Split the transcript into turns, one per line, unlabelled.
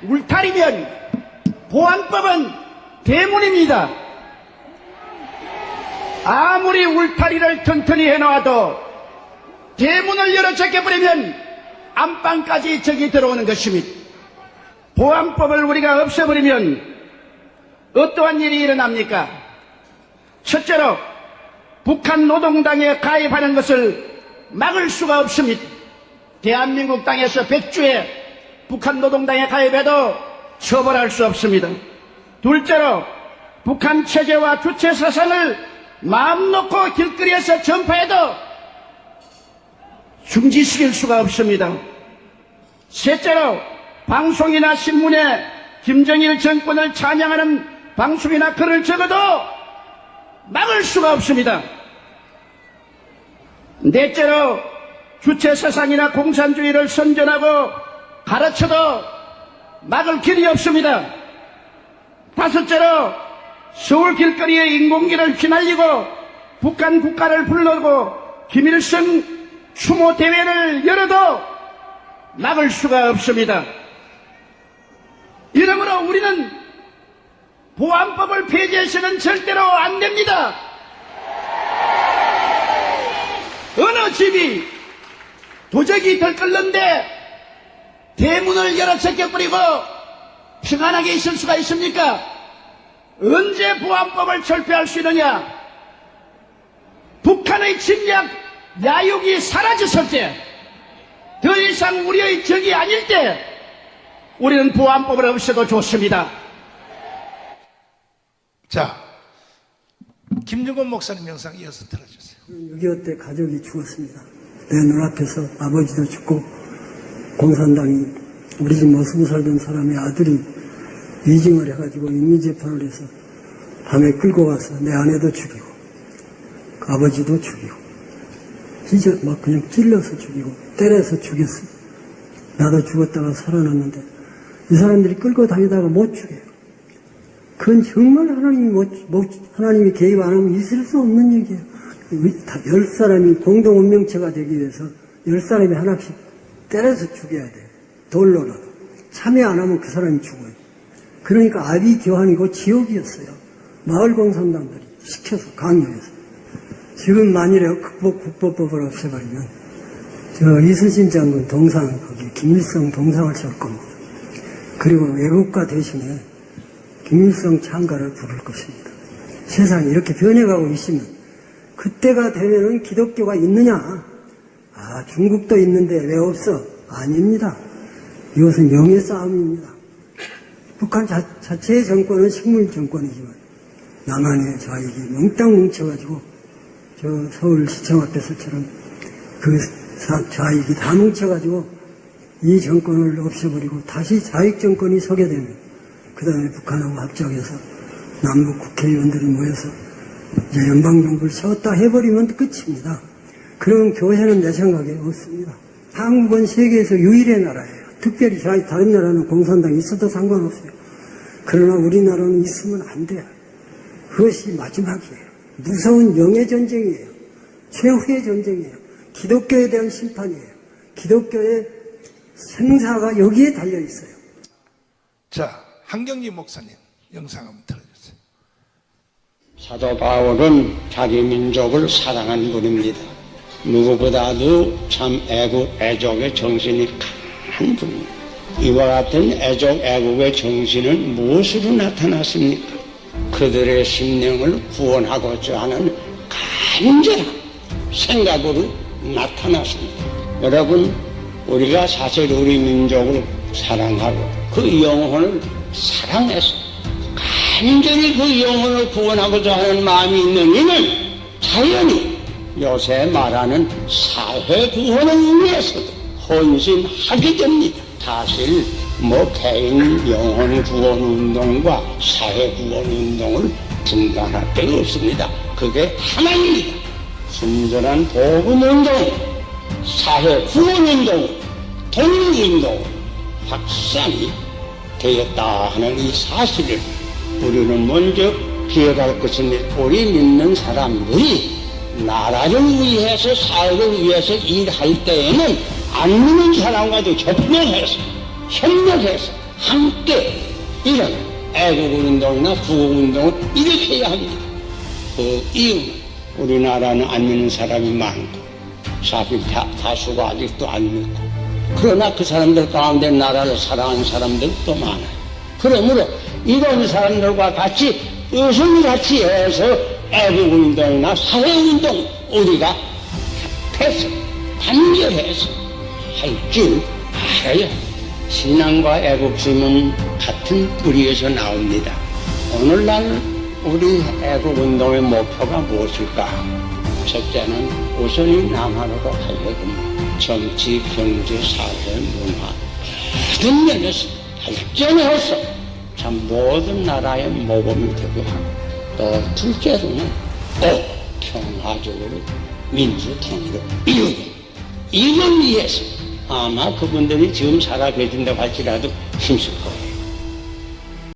울타리면 보안법은 대문입니다. 아무리 울타리를 튼튼히 해놓아도 대문을 열어 제껴버리면 안방까지 적이 들어오는 것입니다. 보안법을 우리가 없애버리면 어떠한 일이 일어납니까? 첫째로 북한 노동당에 가입하는 것을 막을 수가 없습니다. 대한민국 땅에서 100주에 북한 노동당에 가입해도 처벌할 수 없습니다. 둘째로 북한 체제와 주체 사상을 마음 놓고 길거리에서 전파해도 중지시킬 수가 없습니다. 셋째로 방송이나 신문에 김정일 정권을 찬양하는 방송이나 글을 적어도 막을 수가 없습니다. 넷째로 주체 사상이나 공산주의를 선전하고 가르쳐도 막을 길이 없습니다. 다섯째로 서울 길거리에 인공기를 휘날리고 북한 국가를 불러고 김일성 추모 대회를 열어도 막을 수가 없습니다. 이러므로 우리는 보안법을 폐지해서는 절대로 안 됩니다. 어느 집이 도적이 들끓는데 대문을 열어 제껴버리고 평안하게 있을 수가 있습니까? 언제 보안법을 철폐할 수 있느냐? 북한의 침략 야욕이 사라졌을 때, 더 이상 우리의 적이 아닐 때 우리는 보안법을 없애도 좋습니다.
자, 김정건 목사님 영상 이어서 들어주세요.
6.25 때 가족이 죽었습니다. 내 눈앞에서 아버지도 죽고 공산당이 우리 집 모습을 살던 사람의 아들이 위증을 해가지고 인민재판을 해서 밤에 끌고 가서 내 아내도 죽이고 아버지도 죽이고 진짜 막 그냥 찔러서 죽이고 때려서 죽였어. 나도 죽었다가 살아났는데 이 사람들이 끌고 다니다가 못 죽여요. 그건 정말 하나님이 개입 안 하면 있을 수 없는 얘기예요. 10사람이 공동 운명체가 되기 위해서 10사람이 하나씩 때려서 죽여야 돼요. 돌로라도. 참여 안 하면 그 사람이 죽어요. 그러니까 아비 교환이고 지옥이었어요. 마을 공산당들이 시켜서 강요해서. 지금 만일에 국보법을 없애버리면 이순신 장군 동상 거기 김일성 동상을 세울 겁니다. 그리고 애국가 대신에 김일성 창가를 부를 것입니다. 세상이 이렇게 변해가고 있으면 그때가 되면은 기독교가 있느냐? 아, 중국도 있는데 왜 없어? 아닙니다. 이것은 영의 싸움입니다. 북한 자체의 정권은 식물 정권이지만 남한의 좌익이 몽땅 뭉쳐가지고 저 서울시청 앞에서처럼 그 좌익이 다 뭉쳐가지고 이 정권을 없애버리고 다시 좌익 정권이 서게 되면 그 다음에 북한하고 합작해서 남북 국회의원들이 모여서 이제 연방정부를 세웠다 해버리면 끝입니다. 그런 교회는 내 생각에 없습니다. 한국은 세계에서 유일의 나라예요. 특별히 다른 나라는 공산당이 있어도 상관없어요. 그러나 우리나라는 있으면 안 돼요. 그것이 마지막이에요. 무서운 영의 전쟁이에요. 최후의 전쟁이에요. 기독교에 대한 심판이에요. 기독교의 생사가 여기에 달려있어요.
자, 한경지 목사님 영상 한번 들어주세요.
사도 바울은 자기 민족을 사랑한 분입니다. 누구보다도 참 애국의 정신이 강한 분입니다. 이와 같은 애국의 정신은 무엇으로 나타났습니까? 그들의 심령을 구원하고자 하는 간절한 생각으로 나타났습니다. 여러분, 우리가 사실 우리 민족을 사랑하고 그 영혼을 사랑해서 간절히 그 영혼을 구원하고자 하는 마음이 있는 이는 자연히 요새 말하는 사회 구원을 위해서도 헌신하게 됩니다. 사실 개인 영혼 구원 운동과 사회 구원 운동을 분간할 데가 없습니다. 그게 하나입니다. 순전한 복음 운동, 사회 구원 운동, 독립 운동 확산이 되었다 하는 이 사실을 우리는 먼저 기억할 것입니다. 우리 믿는 사람들이 나라를 위해서 사회를 위해서 일할 때에는 안 믿는 사람과도 협력해서 함께 이런 애국운동이나 구국운동을 일으켜야 합니다. 그 이유는 우리나라는 안 믿는 사람이 많고 사실 다수가 아직도 안 믿고, 그러나 그 사람들 가운데 나라를 사랑하는 사람들도 많아요. 그러므로 이런 사람들과 같이 의성이 같이 해서 애국운동이나 사회운동 우리가 합해서 단결해서 할 줄 알아요. 신앙과 애국심은 같은 뿌리에서 나옵니다. 오늘날 우리 애국운동의 목표가 무엇일까? 첫째는 우선이 남한으로 하여금 정치, 경제, 사회, 문화 모든 면에서 발전해서 참 모든 나라의 모범이 되게 하고, 또 둘째로는 꼭 평화적으로 민주통일을 이루고, 이걸 위해서 아마 그분들이 지금 살아 계신다고 할지라도 힘쓸 거예요.